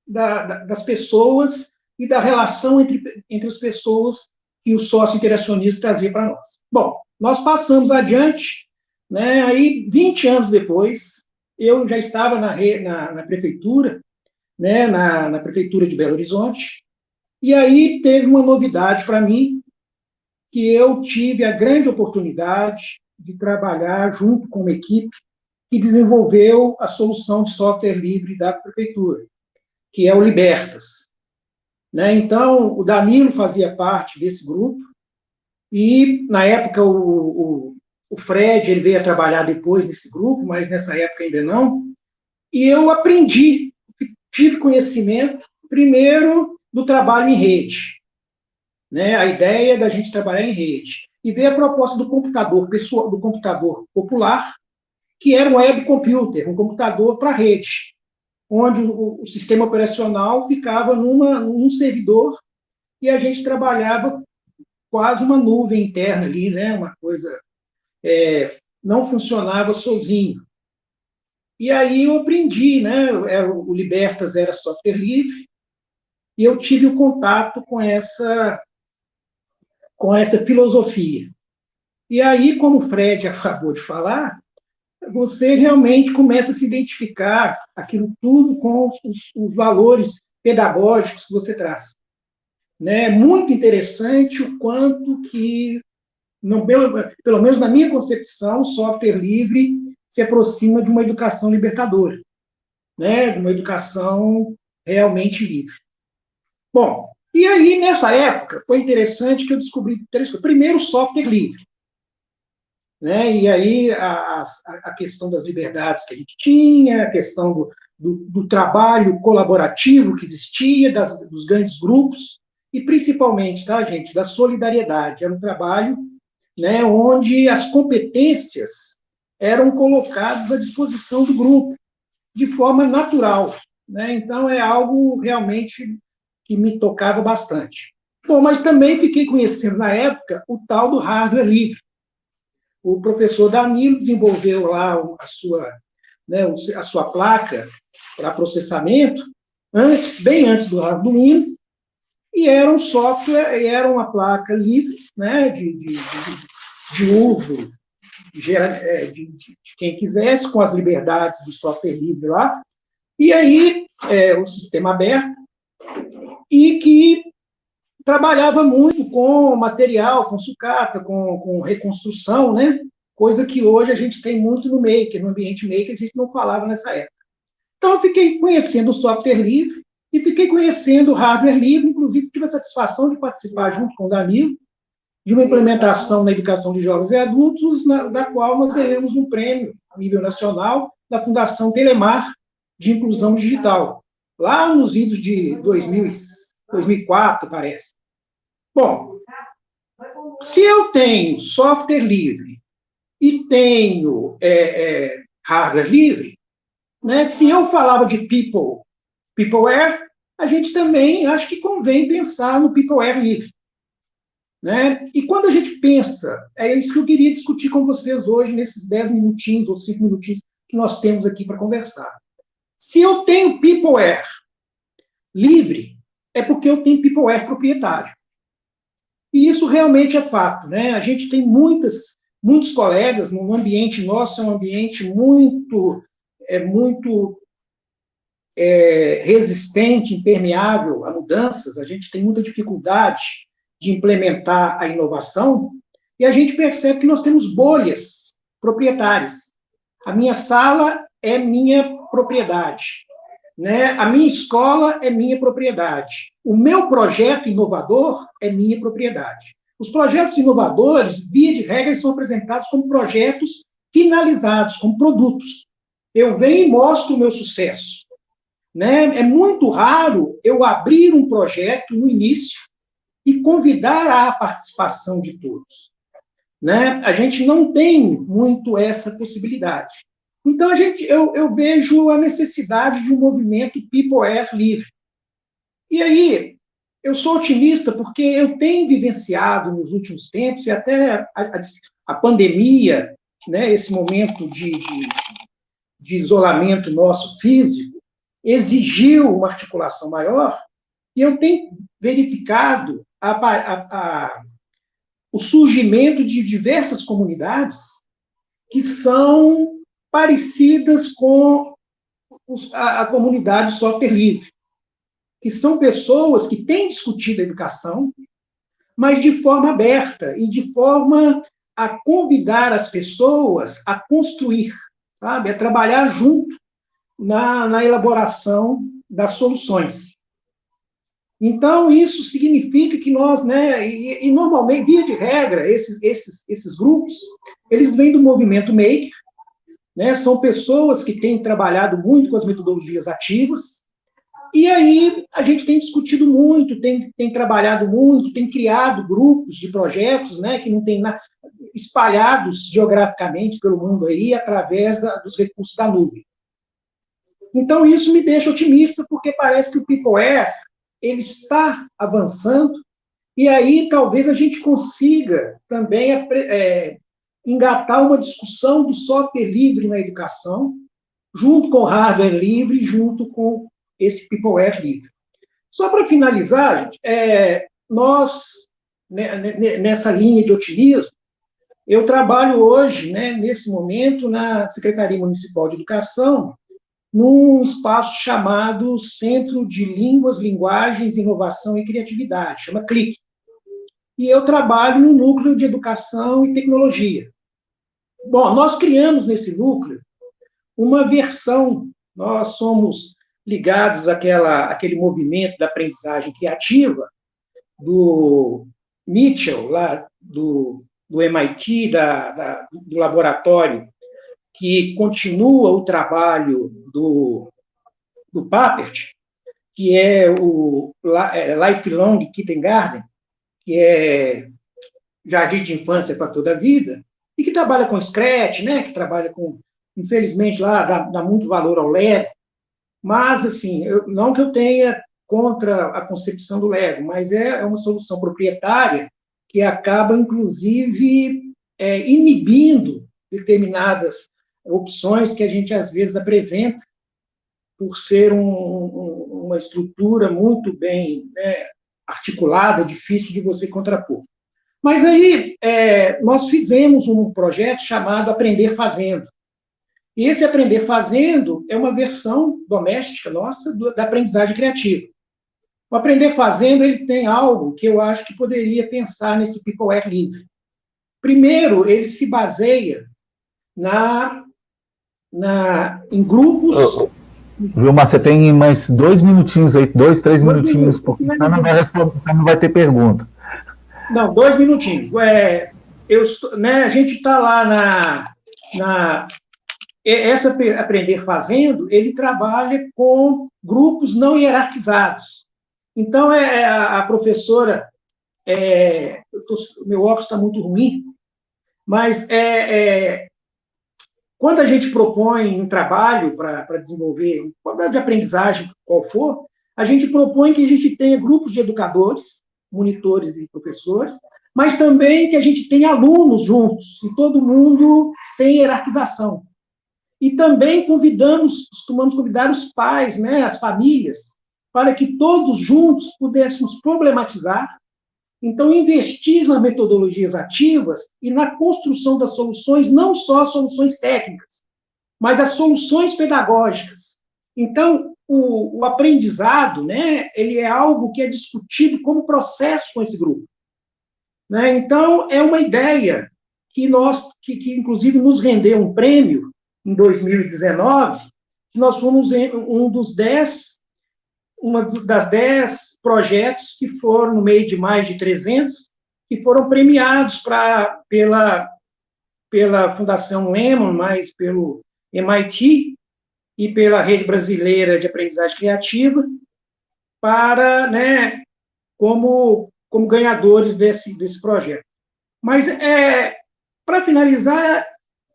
das pessoas e da relação entre as pessoas que o socio-interacionismo trazia para nós. Bom, nós passamos adiante, né, aí 20 anos depois, eu já estava na prefeitura, né, na prefeitura de Belo Horizonte, e aí teve uma novidade para mim, que eu tive a grande oportunidade de trabalhar junto com uma equipe que desenvolveu a solução de software livre da prefeitura, que é o Libertas. Né? Então, o Danilo fazia parte desse grupo, e, na época, o Fred ele veio a trabalhar depois nesse grupo, mas nessa época ainda não, e eu aprendi, tive conhecimento, primeiro, do trabalho em rede, né? A ideia da gente trabalhar em rede, e veio a proposta do computador pessoal, do computador popular, que era um web computer, um computador para rede, onde o sistema operacional ficava num servidor e a gente trabalhava quase uma nuvem interna ali, né? Uma coisa não funcionava sozinho. E aí eu aprendi, né? O Libertas era software livre e eu tive o contato com essa filosofia. E aí, como o Fred acabou de falar, você realmente começa a se identificar aquilo tudo com os valores pedagógicos que você traz. É muito interessante o quanto que, pelo menos na minha concepção, o software livre se aproxima de uma educação libertadora, né? De uma educação realmente livre. Bom, e aí, nessa época, foi interessante que eu descobri, primeiro, o software livre. Né? E aí a questão das liberdades que a gente tinha, a questão do trabalho colaborativo que existia, dos grandes grupos, e principalmente, tá, gente, da solidariedade. Era um trabalho, né, onde as competências eram colocadas à disposição do grupo, de forma natural. Né? Então, é algo realmente que me tocava bastante. Bom, mas também fiquei conhecendo, na época, o tal do hardware livre. O professor Danilo desenvolveu lá a sua placa para processamento, bem antes do Arduino, e era um software, era uma placa livre, né, de uso de quem quisesse, com as liberdades do software livre lá, e aí o sistema aberto, e que trabalhava muito com material, com sucata, com reconstrução, né? Coisa que hoje a gente tem muito no Maker, no ambiente Maker, a gente não falava nessa época. Então, eu fiquei conhecendo o software livre e fiquei conhecendo o hardware livre, inclusive tive a satisfação de participar junto com o Danilo de uma implementação na educação de jovens e adultos, da qual nós ganhamos um prêmio a nível nacional da Fundação Telemar de Inclusão Digital, lá nos idos de 2004, parece. Bom, se eu tenho software livre e tenho hardware livre, né, se eu falava de peopleware, a gente também acho que convém pensar no peopleware livre. Né? E quando a gente pensa, é isso que eu queria discutir com vocês hoje, nesses 10 minutinhos ou 5 minutinhos que nós temos aqui para conversar. Se eu tenho peopleware livre, é porque eu tenho peopleware proprietário. E isso realmente é fato, né? A gente tem muitos colegas, no ambiente nosso é um ambiente muito é muito resistente, impermeável a mudanças, a gente tem muita dificuldade de implementar a inovação, e a gente percebe que nós temos bolhas proprietárias. A minha sala é minha propriedade, né? A minha escola é minha propriedade. O meu projeto inovador é minha propriedade. Os projetos inovadores, via de regra, são apresentados como projetos finalizados, como produtos. Eu venho e mostro o meu sucesso, né? É muito raro eu abrir um projeto no início e convidar a participação de todos, né? A gente não tem muito essa possibilidade. Então, eu vejo a necessidade de um movimento People Air livre. E aí, eu sou otimista porque eu tenho vivenciado nos últimos tempos, e até a pandemia, né, esse momento de isolamento nosso físico, exigiu uma articulação maior, e eu tenho verificado o surgimento de diversas comunidades que são parecidas com a comunidade software livre, que são pessoas que têm discutido a educação, mas de forma aberta e de forma a convidar as pessoas a construir, sabe, a trabalhar junto na elaboração das soluções. Então, isso significa que nós, né, e normalmente, via de regra, esses grupos, eles vêm do movimento Maker, né, são pessoas que têm trabalhado muito com as metodologias ativas, e aí a gente tem discutido muito, tem trabalhado muito, tem criado grupos de projetos, né, que não tem espalhados geograficamente pelo mundo aí, através dos recursos da nuvem. Então, isso me deixa otimista, porque parece que o People Air, ele está avançando, e aí talvez a gente consiga também engatar uma discussão do software livre na educação, junto com o hardware livre, junto com esse People Air livre. Só para finalizar, gente, nós, nessa linha de otimismo, eu trabalho hoje, né, nesse momento, na Secretaria Municipal de Educação, num espaço chamado Centro de Línguas, Linguagens, Inovação e Criatividade, chama CLIC. E eu trabalho no Núcleo de Educação e Tecnologia. Bom, nós criamos nesse núcleo uma versão, nós somos ligados àquele movimento da aprendizagem criativa, do Mitchell, lá do MIT, do laboratório, que continua o trabalho do Papert, que é o Lifelong Kindergarten, que é jardim de infância para toda a vida, e que trabalha com Scratch, né, que trabalha com, infelizmente, lá dá muito valor ao Lego, mas, assim, não que eu tenha contra a concepção do Lego, mas é uma solução proprietária que acaba, inclusive, inibindo determinadas opções que a gente, às vezes, apresenta, por ser uma estrutura muito bem, né, articulada, difícil de você contrapor. Mas aí, nós fizemos um projeto chamado Aprender Fazendo. E esse Aprender Fazendo é uma versão doméstica nossa da aprendizagem criativa. O Aprender Fazendo, ele tem algo que eu acho que poderia pensar nesse People Air livre. Primeiro, ele se baseia em grupos... Vilmar, você tem mais 2 minutinhos aí, 2, 3 minutinhos, porque você não vai ter pergunta. Não, 2 minutinhos. A gente está lá essa Aprender Fazendo, ele trabalha com grupos não hierarquizados. Então, a professora... meu óculos está muito ruim, mas quando a gente propõe um trabalho para desenvolver um programa de aprendizagem, qual for, a gente propõe que a gente tenha grupos de educadores, monitores e professores, mas também que a gente tenha alunos juntos, e todo mundo sem hierarquização. E também costumamos convidar os pais, né, as famílias, para que todos juntos pudéssemos problematizar. Então, investir nas metodologias ativas e na construção das soluções, não só soluções técnicas, mas as soluções pedagógicas. Então, o aprendizado, né, ele é algo que é discutido como processo com esse grupo. Né? Então, é uma ideia que inclusive nos rendeu um prêmio em 2019, que nós fomos uma das 10 projetos que foram, no meio de mais de 300, que foram premiados pela Fundação Lehman, mais pelo MIT e pela Rede Brasileira de Aprendizagem Criativa, né, como ganhadores desse projeto. Mas, para finalizar,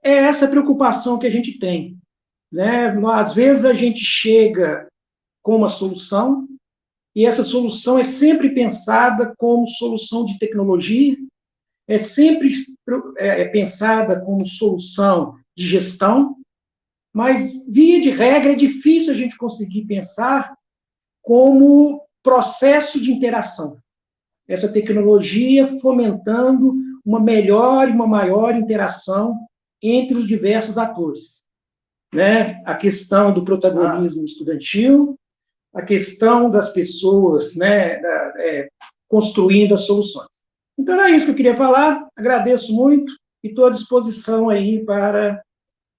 é essa preocupação que a gente tem. Né? Às vezes a gente chega com uma solução, e essa solução é sempre pensada como solução de tecnologia, é sempre pensada como solução de gestão, mas, via de regra, é difícil a gente conseguir pensar como processo de interação. Essa tecnologia fomentando uma melhor e uma maior interação entre os diversos atores. Né? A questão do protagonismo estudantil, a questão das pessoas, né, construindo as soluções. Então, é isso que eu queria falar. Agradeço muito e estou à disposição aí para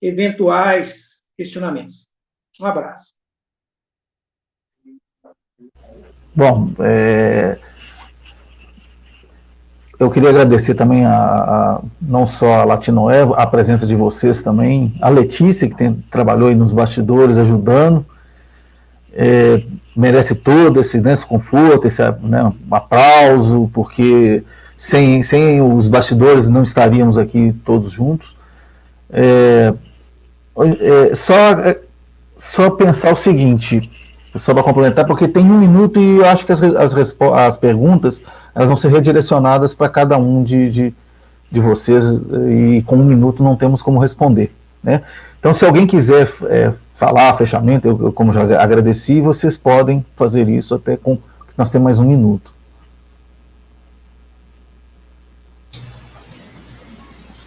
eventuais questionamentos. Um abraço. Bom, eu queria agradecer também não só a Latinoé, a presença de vocês também, a Letícia, que trabalhou aí nos bastidores, ajudando, merece todo esse conforto, esse aplauso, porque sem os bastidores não estaríamos aqui todos juntos. Só pensar o seguinte, só para complementar, porque tem 1 minuto e eu acho que as perguntas elas vão ser redirecionadas para cada um de vocês, e com 1 minuto não temos como responder. Né? Então, se alguém quiser falar fechamento, eu como já agradeci, vocês podem fazer isso até com... Nós temos mais 1 minuto.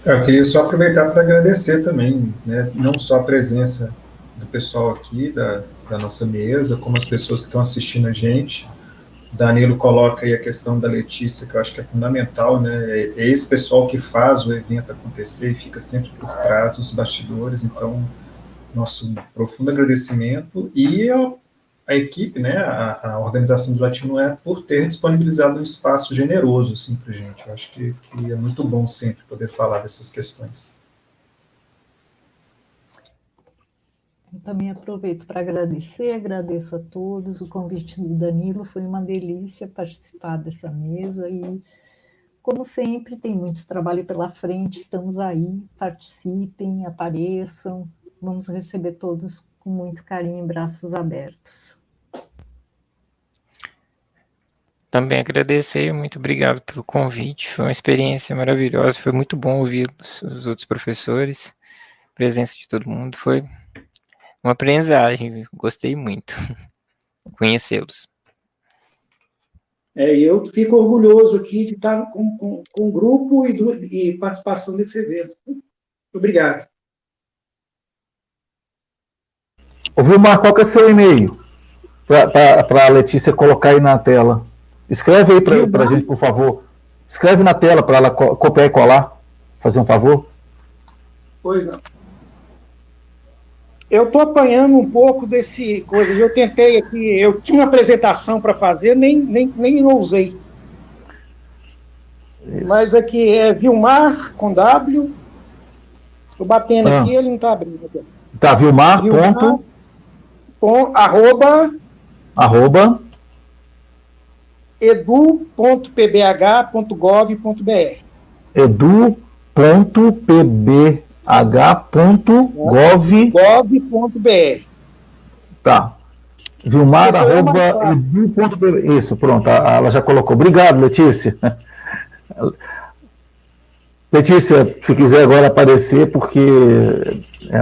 Eu queria só aproveitar para agradecer também, né, não só a presença do pessoal aqui, da nossa mesa, como as pessoas que estão assistindo a gente. O Danilo coloca aí a questão da Letícia, que eu acho que é fundamental, né? É esse pessoal que faz o evento acontecer e fica sempre por trás dos bastidores. Então, nosso profundo agradecimento, e a equipe, né, a organização do Latinoé, por ter disponibilizado um espaço generoso assim, para a gente. Eu acho que é muito bom sempre poder falar dessas questões. Eu também aproveito para agradeço a todos. O convite do Danilo, foi uma delícia participar dessa mesa e, como sempre, tem muito trabalho pela frente, estamos aí, participem, apareçam, vamos receber todos com muito carinho e braços abertos. Também agradecer, muito obrigado pelo convite, foi uma experiência maravilhosa, foi muito bom ouvir os outros professores, a presença de todo mundo, foi uma aprendizagem, gostei muito conhecê-los. Eu fico orgulhoso aqui de estar com o grupo e participação desse evento. Obrigado. Ô, Vilmar, qual que é o seu e-mail? Para a Letícia colocar aí na tela. Escreve aí para a gente, por favor. Escreve na tela para ela copiar e colar. Fazer um favor. Pois não. Eu estou apanhando um pouco desse coisa. Eu tentei aqui, eu tinha uma apresentação para fazer, nem ousei. Isso. Mas aqui é Vilmar, com W. Estou batendo aqui, ele não está abrindo. Tá, Vilmar. @edu.pbh.gov.br. edu.pbh.gov.br. Tá. Vilmar, @edu.pbh. Isso, pronto, ela já colocou. Obrigado, Letícia. Letícia, se quiser agora aparecer, porque é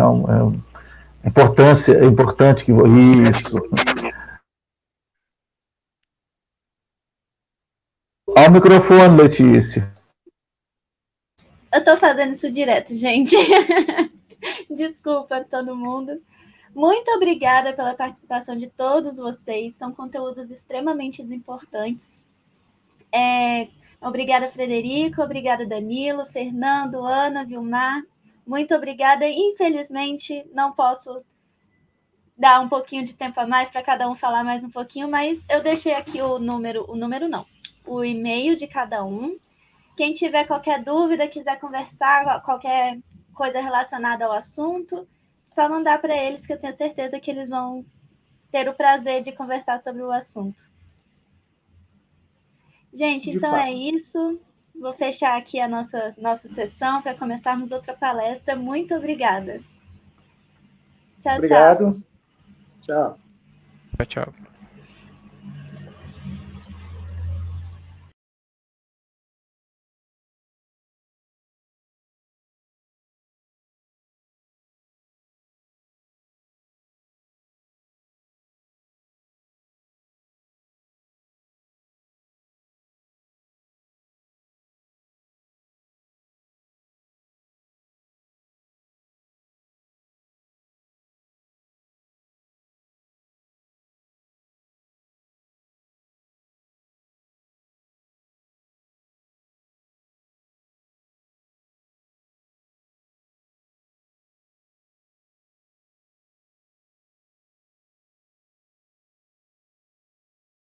importante que... Isso. Ao microfone, Letícia. Eu estou fazendo isso direto, gente. Desculpa a todo mundo. Muito obrigada pela participação de todos vocês. São conteúdos extremamente importantes. Obrigada, Frederico. Obrigada, Danilo, Fernando, Ana, Vilmar. Muito obrigada. Infelizmente, não posso dar um pouquinho de tempo a mais para cada um falar mais um pouquinho, mas eu deixei aqui o e-mail de cada um. Quem tiver qualquer dúvida, quiser conversar, qualquer coisa relacionada ao assunto, só mandar para eles, que eu tenho certeza que eles vão ter o prazer de conversar sobre o assunto. Gente, então é isso. Vou fechar aqui a nossa sessão para começarmos outra palestra. Muito obrigada. Tchau, Obrigado. Tchau. Tchau.